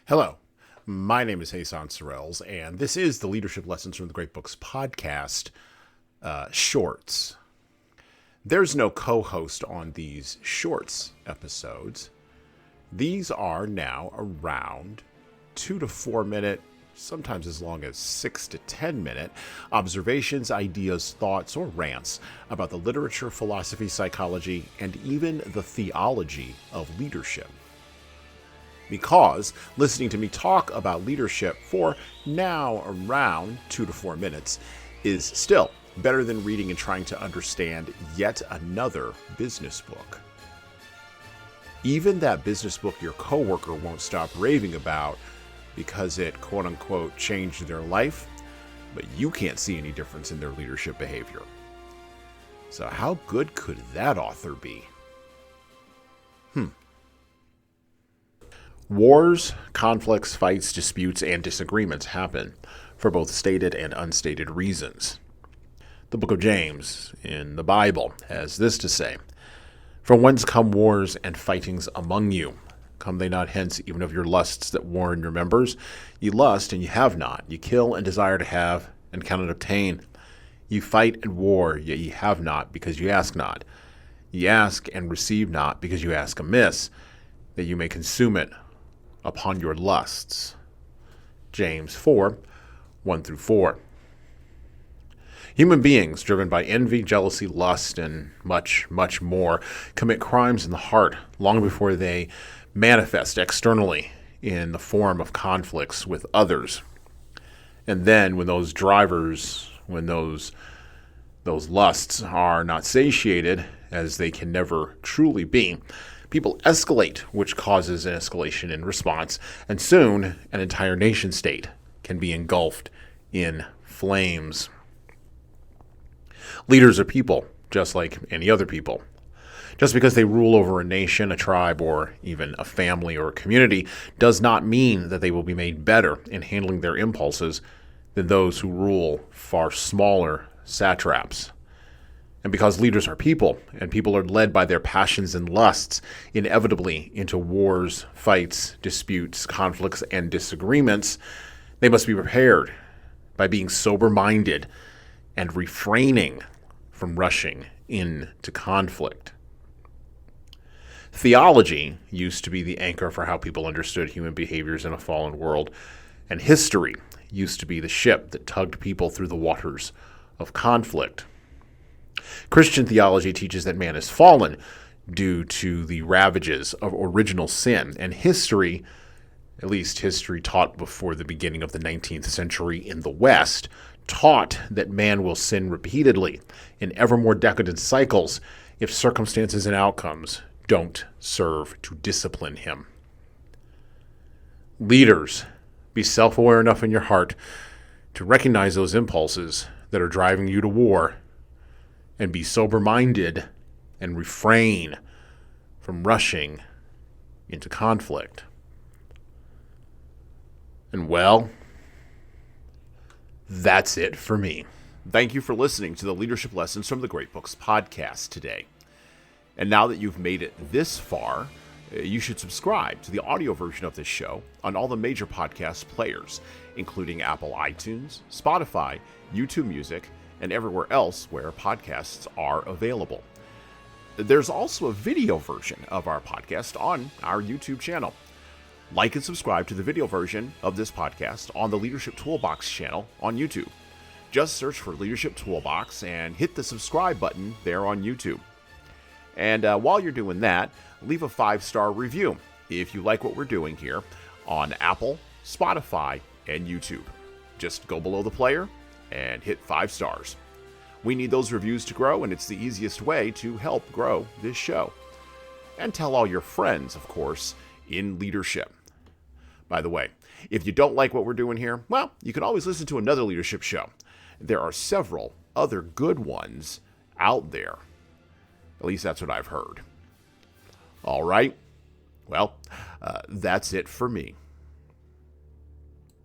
Hello, my name is Hassan Sorrells, and this is the Leadership Lessons from the Great Books podcast shorts. There's no co-host on these shorts episodes. These are now around 2 to 4 minute, sometimes as long as 6 to 10 minute observations, ideas, thoughts, or rants about the literature, philosophy, psychology, and even the theology of leadership. Because listening to me talk about leadership for now around 2 to 4 minutes is still better than reading and trying to understand yet another business book. Even that business book your coworker won't stop raving about because it quote-unquote changed their life, but you can't see any difference in their leadership behavior. So how good could that author be? Wars, conflicts, fights, disputes, and disagreements happen for both stated and unstated reasons. The book of James in the Bible has this to say, "From whence come wars and fightings among you? Come they not hence even of your lusts that war in your members? Ye lust, and ye have not. Ye kill and desire to have, and cannot obtain. Ye fight and war, yet ye have not, because ye ask not. Ye ask and receive not, because you ask amiss, that you may consume it upon your lusts." James 4, 1-4. Human beings, driven by envy, jealousy, lust, and much, much more, commit crimes in the heart long before they manifest externally in the form of conflicts with others. And then when those lusts are not satiated, as they can never truly be, people escalate, which causes an escalation in response, and soon an entire nation state can be engulfed in flames. Leaders are people, just like any other people. Just because they rule over a nation, a tribe, or even a family or a community does not mean that they will be made better in handling their impulses than those who rule far smaller satraps. And because leaders are people, and people are led by their passions and lusts inevitably into wars, fights, disputes, conflicts, and disagreements, they must be prepared by being sober-minded and refraining from rushing into conflict. Theology used to be the anchor for how people understood human behaviors in a fallen world, and history used to be the ship that tugged people through the waters of conflict. Christian theology teaches that man is fallen due to the ravages of original sin, and history, at least history taught before the beginning of the 19th century in the West, taught that man will sin repeatedly in ever more decadent cycles if circumstances and outcomes don't serve to discipline him. Leaders, be self-aware enough in your heart to recognize those impulses that are driving you to war, and be sober-minded and refrain from rushing into conflict. And well, that's it for me. Thank you for listening to the Leadership Lessons from the Great Books podcast today. And now that you've made it this far, you should subscribe to the audio version of this show on all the major podcast players, including Apple iTunes, Spotify, YouTube Music, and everywhere else where podcasts are available. There's also a video version of our podcast on our YouTube channel. Like and subscribe to the video version of this podcast on the Leadership Toolbox channel on YouTube. Just search for Leadership Toolbox and hit the subscribe button there on YouTube. And while you're doing that, leave a 5-star review if you like what we're doing here on Apple, Spotify, and YouTube. Just go below the player and hit 5 stars. We need those reviews to grow, and it's the easiest way to help grow this show. And tell all your friends, of course, in leadership. By the way, if you don't like what we're doing here, well, you can always listen to another leadership show. There are several other good ones out there. At least that's what I've heard. All right. Well, that's it for me.